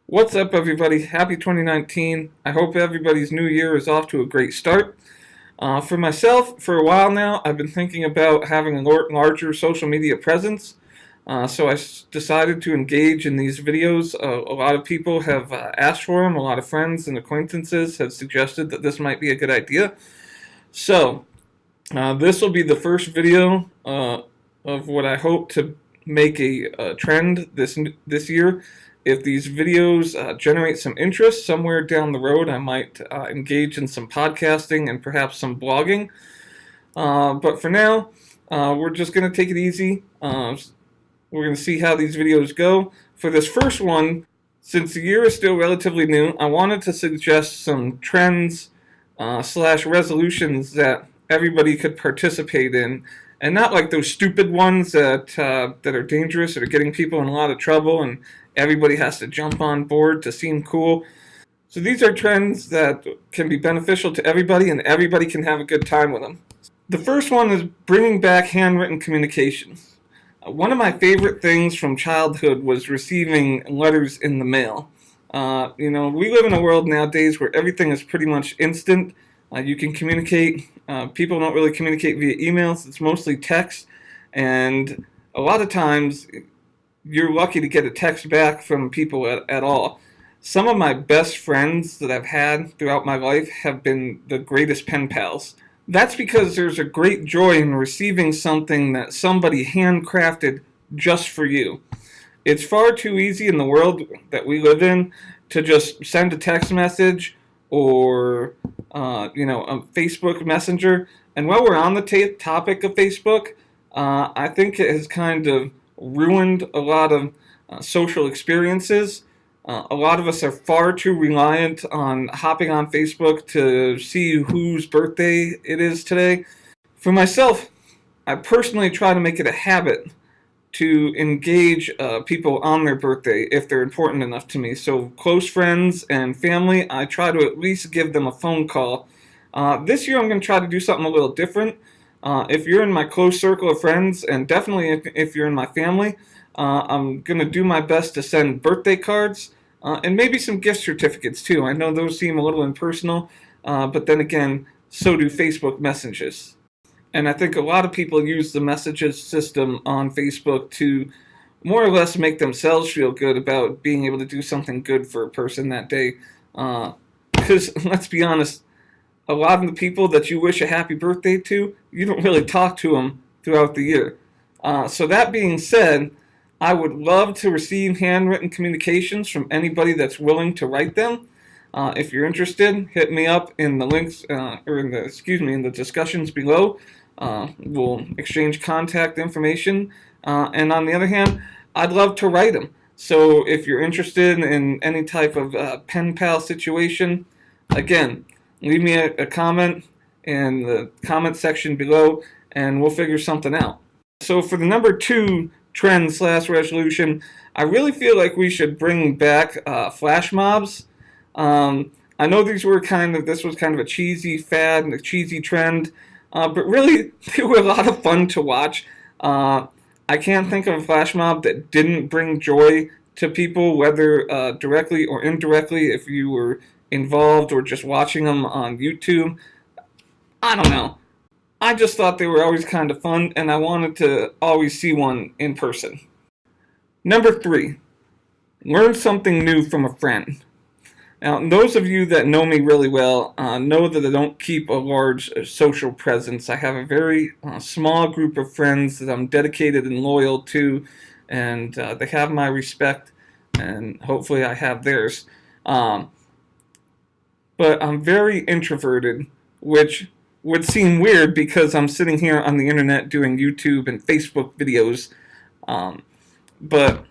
What's up, everybody? Happy 2019. I hope everybody's new year is off to a great start. For myself, for a while now, I've been thinking about having a larger social media presence. So I decided to engage in these videos. A lot of people have asked for them. A lot of friends and acquaintances have suggested that this might be a good idea. So this will be the first video of what I hope to make a trend this year. If these videos generate some interest somewhere down the road, I might engage in some podcasting and perhaps some blogging. But for now, we're just going to take it easy. We're going to see how these videos go. For this first one, since the year is still relatively new, I wanted to suggest some trends slash resolutions that everybody could participate in, and not like those stupid ones that are dangerous or are getting people in a lot of trouble and everybody has to jump on board to seem cool. So these are trends that can be beneficial to everybody and everybody can have a good time with them. The first one is bringing back handwritten communication. One of my favorite things from childhood was receiving letters in the mail. We live in a world nowadays where everything is pretty much instant. You can communicate. People don't really communicate via emails. It's mostly text. And a lot of times, you're lucky to get a text back from people at all. Some of my best friends that I've had throughout my life have been the greatest pen pals. That's because there's a great joy in receiving something that somebody handcrafted just for you. It's far too easy in the world that we live in to just send a text message or a Facebook Messenger. And while we're on the topic of Facebook, I think it has kind of ruined a lot of social experiences. A lot of us are far too reliant on hopping on Facebook to see whose birthday it is today. For myself, I personally try to make it a habit to engage people on their birthday if they're important enough to me. So close friends and family, I try to at least give them a phone call. This year I'm going to try to do something a little different. If you're in my close circle of friends, and definitely if you're in my family, I'm going to do my best to send birthday cards and maybe some gift certificates too. I know those seem a little impersonal, but then again, so do Facebook messages. And I think a lot of people use the messages system on Facebook to more or less make themselves feel good about being able to do something good for a person that day. Because let's be honest, a lot of the people that you wish a happy birthday to, you don't really talk to them throughout the year. So that being said, I would love to receive handwritten communications from anybody that's willing to write them. If you're interested, hit me up in the links, in the discussions below. We'll exchange contact information. And on the other hand, I'd love to write them. So if you're interested in any type of pen pal situation, again, leave me a comment in the comment section below, and we'll figure something out. So for the number 2 trend slash resolution, I really feel like we should bring back flash mobs. I know this was kind of a cheesy fad and a cheesy trend, but really they were a lot of fun to watch. I can't think of a flash mob that didn't bring joy to people, whether directly or indirectly, if you were involved or just watching them on YouTube. I don't know. I just thought they were always kind of fun, and I wanted to always see one in person. Number 3, learn something new from a friend. Now, those of you that know me really well know that I don't keep a large social presence. I have a very small group of friends that I'm dedicated and loyal to, and they have my respect, and hopefully I have theirs. But I'm very introverted, which would seem weird because I'm sitting here on the internet doing YouTube and Facebook videos. But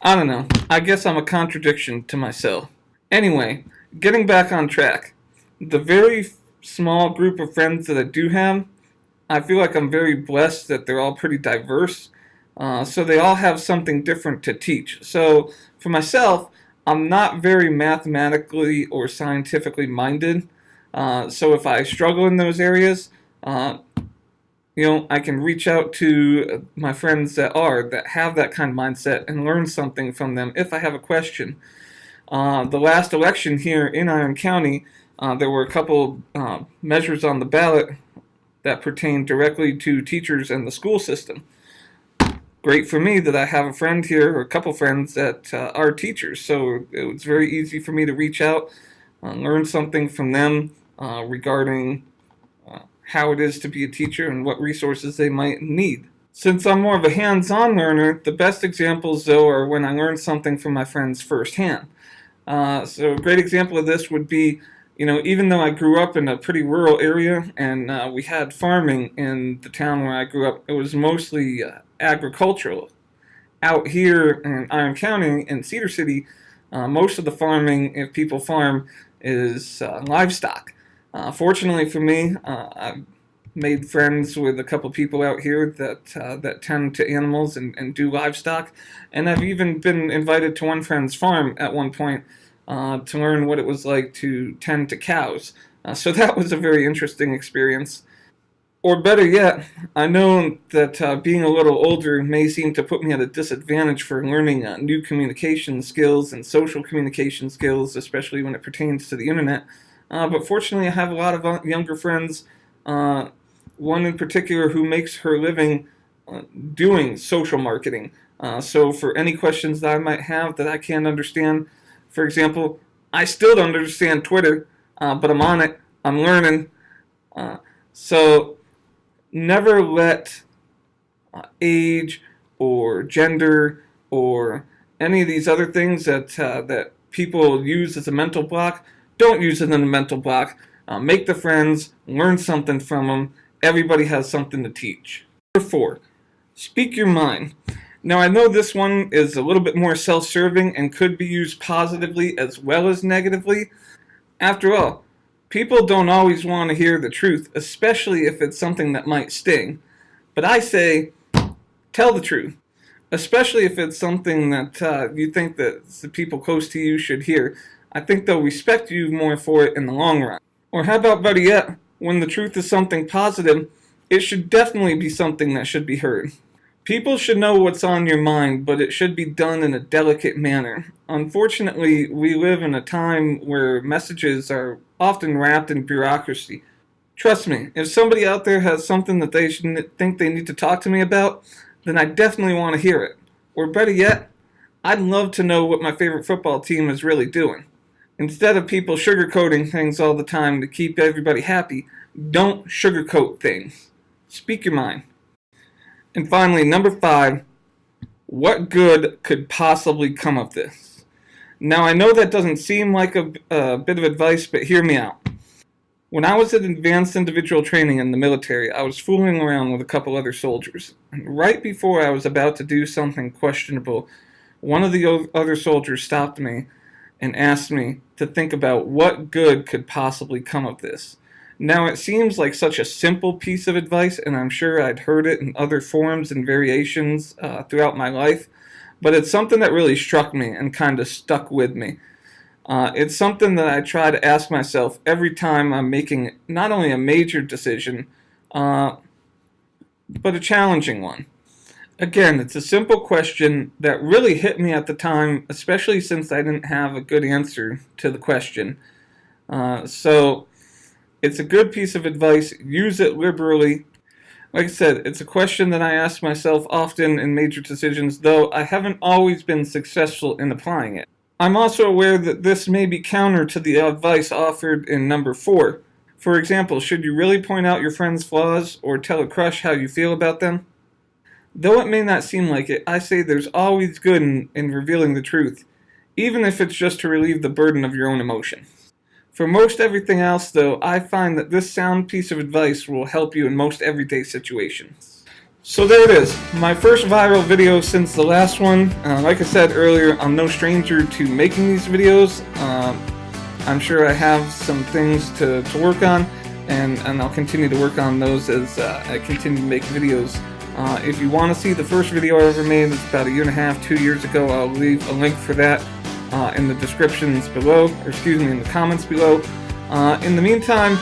I don't know. I guess I'm a contradiction to myself. Anyway, getting back on track. The very small group of friends that I do have, I feel like I'm very blessed that they're all pretty diverse. So they all have something different to teach. So for myself, I'm not very mathematically or scientifically minded. So if I struggle in those areas, I can reach out to my friends that have that kind of mindset and learn something from them if I have a question. The last election here in Iron County, there were a couple measures on the ballot that pertain directly to teachers and the school system. Great for me that I have a friend here, or a couple friends that are teachers, so it was very easy for me to reach out, learn something from them regarding how it is to be a teacher and what resources they might need. Since I'm more of a hands-on learner, the best examples, though, are when I learn something from my friends firsthand. So a great example of this would be, even though I grew up in a pretty rural area and we had farming in the town where I grew up, it was mostly agricultural. Out here in Iron County and Cedar City, most of the farming, if people farm, is livestock. Fortunately for me, I've made friends with a couple people out here that tend to animals and do livestock, and I've even been invited to one friend's farm at one point to learn what it was like to tend to cows. So that was a very interesting experience. Or better yet, I know that being a little older may seem to put me at a disadvantage for learning new communication skills and social communication skills, especially when it pertains to the internet. But fortunately, I have a lot of younger friends, one in particular who makes her living doing social marketing. So for any questions that I might have that I can't understand, for example, I still don't understand Twitter, but I'm on it, I'm learning. So never let age or gender or any of these other things that people use as a mental block, don't use it in a mental block. Make the friends, learn something from them. Everybody has something to teach. Number 4, speak your mind. Now I know this one is a little bit more self-serving and could be used positively as well as negatively. After all, people don't always want to hear the truth, especially if it's something that might sting. But I say, tell the truth, especially if it's something that you think that the people close to you should hear. I think they'll respect you more for it in the long run. Or how about better yet, when the truth is something positive, it should definitely be something that should be heard. People should know what's on your mind, but it should be done in a delicate manner. Unfortunately, we live in a time where messages are often wrapped in bureaucracy. Trust me, if somebody out there has something that they think they need to talk to me about, then I definitely want to hear it. Or better yet, I'd love to know what my favorite football team is really doing. Instead of people sugarcoating things all the time to keep everybody happy, don't sugarcoat things. Speak your mind. And finally, number 5, what good could possibly come of this? Now, I know that doesn't seem like a bit of advice, but hear me out. When I was at advanced individual training in the military, I was fooling around with a couple other soldiers. And right before I was about to do something questionable, one of the other soldiers stopped me and asked me to think about what good could possibly come of this. Now, it seems like such a simple piece of advice, and I'm sure I'd heard it in other forms and variations throughout my life, but it's something that really struck me and kind of stuck with me. It's something that I try to ask myself every time I'm making not only a major decision, but a challenging one. Again, it's a simple question that really hit me at the time, especially since I didn't have a good answer to the question. So it's a good piece of advice. Use it liberally. Like I said, it's a question that I ask myself often in major decisions, though I haven't always been successful in applying it. I'm also aware that this may be counter to the advice offered in number 4. For example, should you really point out your friend's flaws or tell a crush how you feel about them? Though it may not seem like it, I say there's always good in revealing the truth, even if it's just to relieve the burden of your own emotion. For most everything else, though, I find that this sound piece of advice will help you in most everyday situations. So there it is, my first viral video since the last one. Like I said earlier, I'm no stranger to making these videos. I'm sure I have some things to work on, and I'll continue to work on those as I continue to make videos. If you want to see the first video I ever made, it's about 1.5 to 2 years ago. I'll leave a link for that in the descriptions below, or excuse me, in the comments below. In the meantime,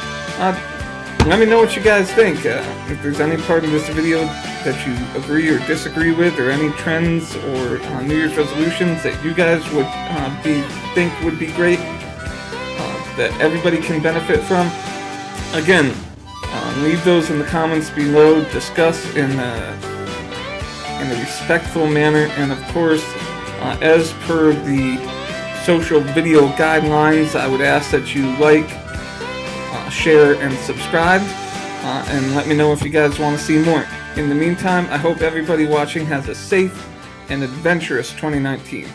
Let me know what you guys think. If there's any part of this video that you agree or disagree with, or any trends or New Year's resolutions that you guys would think would be great, that everybody can benefit from. Again, leave those in the comments below. Discuss in a respectful manner, and of course, as per the social video guidelines, I would ask that you like, share, and subscribe, and let me know if you guys want to see more. In the meantime, I hope everybody watching has a safe and adventurous 2019.